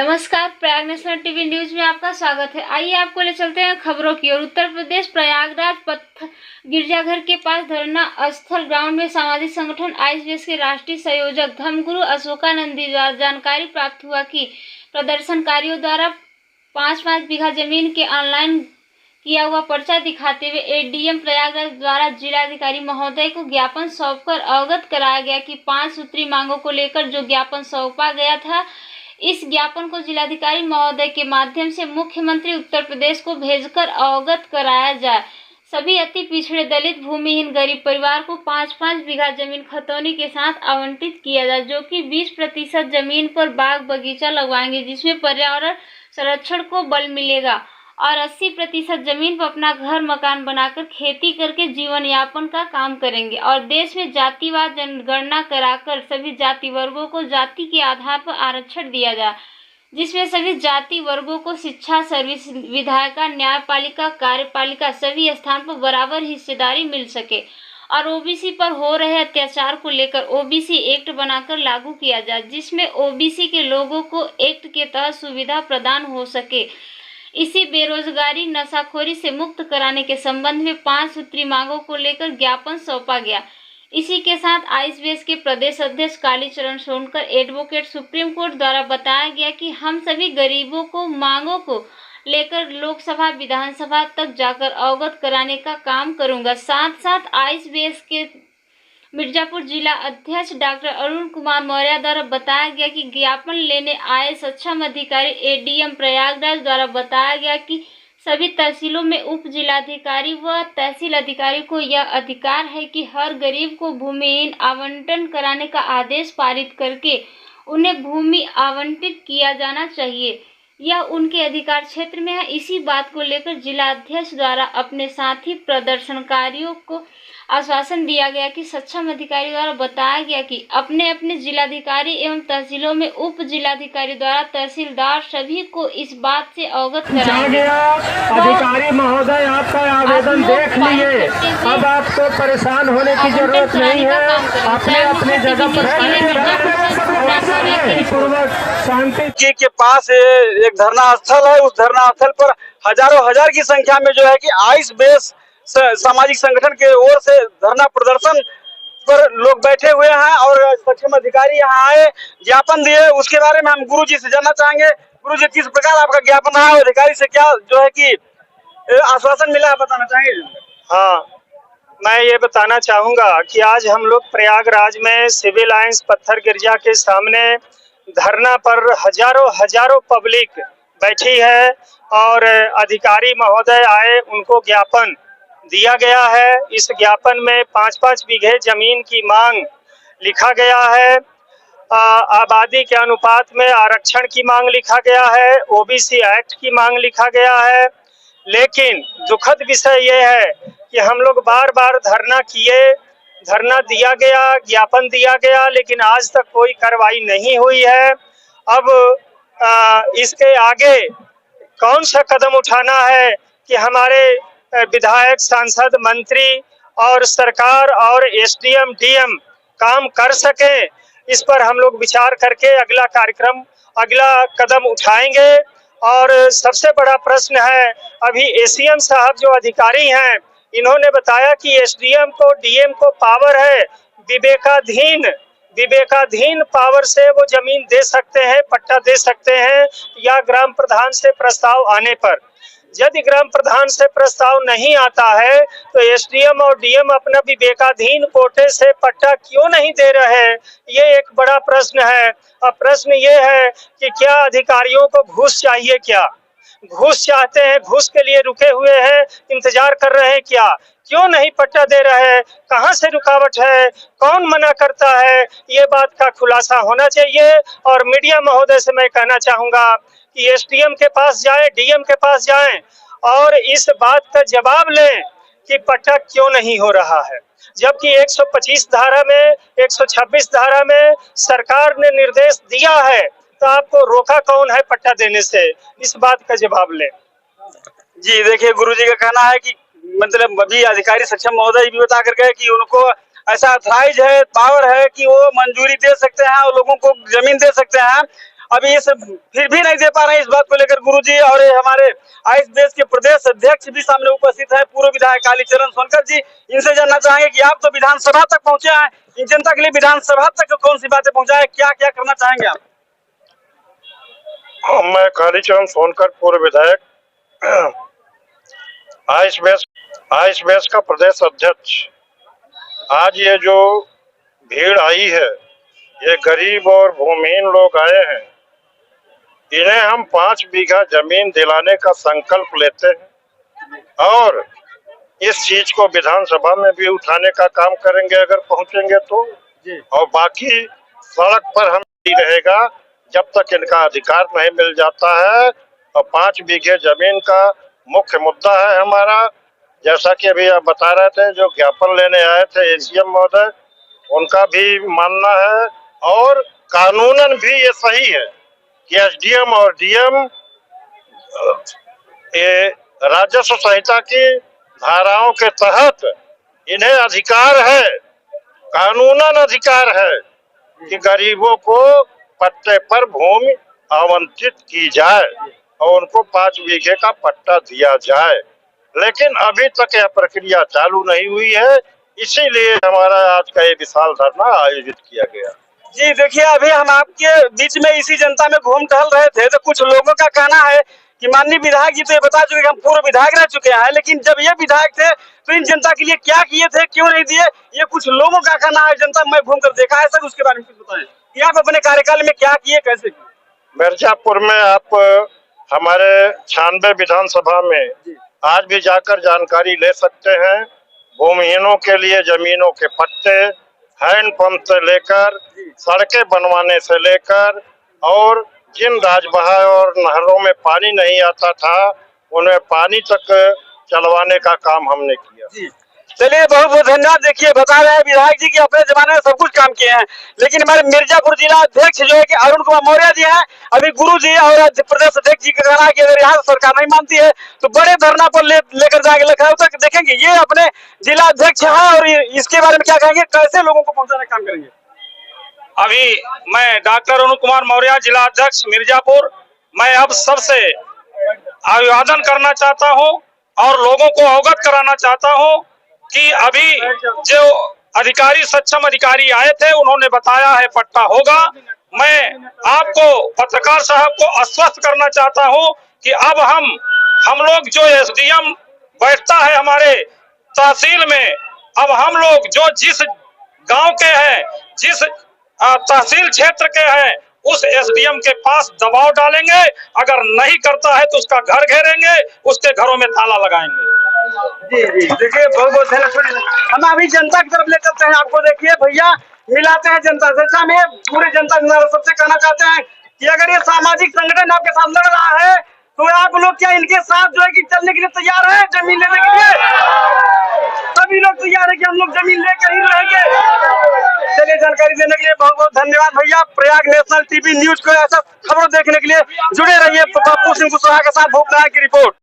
नमस्कार, Prayag national TV news में आपका स्वागत है। आइए आपको ले चलते हैं खबरों की ओर। उत्तर प्रदेश प्रयागराज पत्थर गिरजाघर के पास धरना स्थल ग्राउंड में सामाजिक संगठन आईएसबीएस के राष्ट्रीय संयोजक धर्मगुरु अशोकानंदी द्वारा जानकारी प्राप्त हुआ कि प्रदर्शनकारियों द्वारा 5-5 बीघा जमीन के ऑनलाइन किया हुआ पर्चा दिखाते हुए एडीएम प्रयागराज द्वारा जिलाधिकारी महोदय को ज्ञापन सौंपकर अवगत कराया गया कि 5 सूत्री मांगों को लेकर जो ज्ञापन सौंपा गया था, इस ज्ञापन को जिलाधिकारी महोदय के माध्यम से मुख्यमंत्री उत्तर प्रदेश को भेजकर अवगत कराया जाए। सभी अति पिछड़े दलित भूमिहीन गरीब परिवार को 5-5 बीघा जमीन खतौनी के साथ आवंटित किया जाए, जो कि 20% जमीन पर बाग बगीचा लगवाएंगे, जिसमें पर्यावरण संरक्षण को बल मिलेगा और 80% जमीन पर अपना घर मकान बनाकर खेती करके जीवन यापन का काम करेंगे और देश में जातिवाद जनगणना कराकर सभी जाति वर्गों को जाति के आधार पर आरक्षण दिया जाए, जिसमें सभी जाति वर्गों को शिक्षा, सर्विस, विधायिका, न्यायपालिका, कार्यपालिका सभी स्थान पर बराबर हिस्सेदारी मिल सके और ओबीसी पर हो रहे अत्याचार को लेकर ओबीसी एक्ट बनाकर लागू किया जाए, जिसमें ओबीसी के लोगों को एक्ट के तहत सुविधा प्रदान हो सके। इसी बेरोजगारी नशाखोरी से मुक्त कराने के संबंध में 5 सूत्री मांगों को लेकर ज्ञापन सौंपा गया। इसी के साथ आईएसबीएस के प्रदेश अध्यक्ष Kalicharan Sonkar advocate supreme court द्वारा बताया गया कि हम सभी गरीबों को मांगों को लेकर लोकसभा विधानसभा तक जाकर अवगत कराने का काम करूंगा। साथ साथ आईएसबीएस के मिर्जापुर जिला अध्यक्ष डॉक्टर अरुण कुमार मौर्य द्वारा बताया गया कि ज्ञापन लेने आए सक्षम अधिकारी एडीएम प्रयागराज द्वारा बताया गया कि सभी तहसीलों में उप जिलाधिकारी व तहसील अधिकारी को यह अधिकार है कि हर गरीब को भूमिहीन आवंटन कराने का आदेश पारित करके उन्हें भूमि आवंटित किया जाना चाहिए। यह उनके अधिकार क्षेत्र में है। इसी बात को लेकर जिलाध्यक्ष द्वारा अपने साथी प्रदर्शनकारियों को आश्वासन दिया गया कि सक्षम अधिकारी द्वारा बताया गया कि अपने अपने जिलाधिकारी एवं तहसीलों में उप जिलाधिकारी द्वारा तहसीलदार सभी को इस बात से अवगत कराया गया। अधिकारी महोदय, आपका आवेदन देख लिए, अब आपको परेशान होने की जरूरत नहीं है। अपने अपने जगह पर शांति के पास एक धरना स्थल है। उस धरना स्थल पर हजारों हजार की संख्या में जो है कि आईएसबीएस सामाजिक संगठन के ओर से धरना प्रदर्शन पर लोग बैठे हुए हैं और सक्षम अधिकारी यहाँ आए, ज्ञापन दिए। उसके बारे में हम गुरु जी से जानना चाहेंगे। गुरु जी, किस प्रकार आपका ज्ञापन आया, अधिकारी से क्या जो है कि आश्वासन मिला, बताना चाहेंगे? हाँ, मैं ये बताना चाहूंगा कि आज हम लोग प्रयागराज में सिविल लाइंस पत्थर गिरजा के सामने धरना पर हजारों पब्लिक बैठी है और अधिकारी महोदय आए, उनको ज्ञापन दिया गया है। इस ज्ञापन में 5-5 बीघे जमीन की मांग लिखा गया है। आबादी के अनुपात में आरक्षण की मांग लिखा गया है। ओबीसी एक्ट की मांग लिखा गया है। लेकिन दुखद विषय ये है कि हम लोग बार बार धरना किए, धरना दिया गया, ज्ञापन दिया गया, लेकिन आज तक कोई कार्रवाई नहीं हुई है। अब इसके आगे कौन सा कदम उठाना है कि हमारे विधायक, सांसद, मंत्री और सरकार और एसडीएम, डीएम काम कर सके, इस पर हम लोग विचार करके अगला कदम उठाएंगे। और सबसे बड़ा प्रश्न है, अभी एसीएम साहब जो अधिकारी हैं, इन्होंने बताया कि एसडीएम को, डीएम को पावर है, विवेकाधीन पावर से वो जमीन दे सकते हैं, पट्टा दे सकते हैं या ग्राम प्रधान से प्रस्ताव आने पर। यदि ग्राम प्रधान से प्रस्ताव नहीं आता है तो एसडीएम और डीएम अपना विवेकाधीन कोटे से पट्टा क्यों नहीं दे रहे? ये एक बड़ा प्रश्न है। अब प्रश्न ये है कि क्या अधिकारियों को घूस चाहिए? क्या घूस चाहते हैं? घूस के लिए रुके हुए हैं, इंतजार कर रहे हैं क्या? क्यों नहीं पट्टा दे रहे हैं? कहां से रुकावट है? कौन मना करता है? ये बात का खुलासा होना चाहिए। और मीडिया महोदय से मैं कहना चाहूंगा कि एसडीएम के पास जाएं, डीएम के पास जाएं और इस बात का जवाब लें कि पट्टा क्यों नहीं हो रहा है, जबकि 125 धारा में, 126 धारा में सरकार ने निर्देश दिया है, तो आपको रोका कौन है पट्टा देने से? इस बात का जवाब लें। जी देखिए, गुरु जी का कहना है कि मतलब अभी अधिकारी सक्षम महोदय भी बता कर गए कि उनको ऐसा अथॉराइज है, पावर है कि वो मंजूरी दे सकते हैं और लोगों को जमीन दे सकते हैं। अभी इस फिर भी नहीं दे पा रहे हैं। इस बात को लेकर गुरुजी और ये हमारे आइस बेस के प्रदेश अध्यक्ष भी सामने उपस्थित है, पूर्व विधायक कालीचरण सोनकर जी। इनसे जानना चाहेंगे कि आप तो विधानसभा तक पहुंचे हैं, इन जनता के लिए विधानसभा तक कौन सी बातें पहुंचाए, क्या क्या करना चाहेंगे आप? मैं कालीचरण सोनकर, पूर्व विधायक, आइस बेस का प्रदेश अध्यक्ष। आज ये जो भीड़ आई है, ये गरीब और भूमिहीन लोग आए हैं। इन्हें हम 5 बीघा जमीन दिलाने का संकल्प लेते हैं और इस चीज को विधानसभा में भी उठाने का काम करेंगे अगर पहुंचेंगे तो। और बाकी सड़क पर हम नहीं रहेगा जब तक इनका अधिकार नहीं मिल जाता है। और 5 बीघे जमीन का मुख्य मुद्दा है हमारा। जैसा कि अभी आप बता रहे थे, जो ज्ञापन लेने आए थे एसीएम महोदय, उनका भी मानना है और कानूनन भी ये सही है कि एसडीएम और डीएम ये राजस्व संहिता की धाराओं के तहत इन्हें अधिकार है, कानूनन अधिकार है कि गरीबों को पट्टे पर भूमि आवंटित की जाए और उनको 5 बीघे का पट्टा दिया जाए। लेकिन अभी तक यह प्रक्रिया चालू नहीं हुई है, इसीलिए हमारा आज का ये विशाल धरना आयोजित किया गया। जी देखिए, अभी हम आपके बीच में इसी जनता में घूम टहल रहे थे तो कुछ लोगों का कहना है कि माननीय विधायक जी तो ये बता चुके हम पूर्व विधायक रह चुके हैं, लेकिन जब ये विधायक थे तो इन जनता के लिए क्या किए थे, क्यों नहीं दिए, ये कुछ लोगों का कहना है। जनता में घूम कर देखा है सर, उसके बारे में कुछ बताएं कि आप अपने कार्यकाल में क्या किए, कैसे किए? मिर्जापुर में आप हमारे 96 विधानसभा में आज भी जाकर जानकारी ले सकते हैं। भूमिहीनों के लिए जमीनों के पट्टे, हैंडपंप से लेकर सड़कें बनवाने से लेकर और जिन राजबहा और नहरों में पानी नहीं आता था उन्हें पानी तक चलवाने का काम हमने किया। चलिए, बहुत बहुत धन्यवाद। देखिए, बता रहे हैं विधायक जी की अपने जमाने में सब कुछ काम किए हैं, लेकिन हमारे मिर्जापुर जिला अध्यक्ष जो है कि अरुण कुमार मौर्य जी हैं, अभी गुरु जी और प्रदेश अध्यक्ष जी का कहना है कि अगर यहाँ सरकार नहीं मानती है तो बड़े धरना पर लेकर जाएंगे। लखनऊ तक देखेंगे। ये अपने जिला अध्यक्ष है और इसके बारे में क्या कहेंगे, कैसे लोगों को पहुंचाने का काम करेंगे? अभी मैं डॉक्टर अरुण कुमार मौर्य, जिला अध्यक्ष मिर्जापुर, मैं अब सबसे अभिवादन करना चाहता हूं और लोगों को अवगत कराना चाहता हूं कि अभी जो अधिकारी, सक्षम अधिकारी आए थे, उन्होंने बताया है पट्टा होगा। मैं आपको, पत्रकार साहब को आश्वस्त करना चाहता हूं कि अब हम लोग जो एसडीएम बैठता है हमारे तहसील में, अब हम लोग जो जिस गांव के हैं, जिस तहसील क्षेत्र के हैं, उस एसडीएम के पास दबाव डालेंगे। अगर नहीं करता है तो उसका घर घेरेंगे, उसके घरों में ताला लगाएंगे। जी जी, देखिए, बहुत बहुत धन्यवाद। हम अभी जनता की तरफ ले चलते हैं आपको। देखिए भैया, मिलाते हैं जनता से। हम ये पूरे जनता सबसे कहना चाहते हैं कि अगर ये सामाजिक संगठन आपके साथ लड़ रहा है तो आप लोग क्या इनके साथ जो है कि चलने के लिए तैयार है, जमीन लेने के लिए? सभी लोग तैयार है कि हम लोग जमीन लेकर ही रहेंगे। चलिए, जानकारी देने के लिए बहुत बहुत धन्यवाद भैया। प्रयाग नेशनल टीवी न्यूज को ऐसा खबरों देखने के लिए जुड़े रहिए। पप्पू सिंह कुशवाहा के साथ भूपनाथ की रिपोर्ट।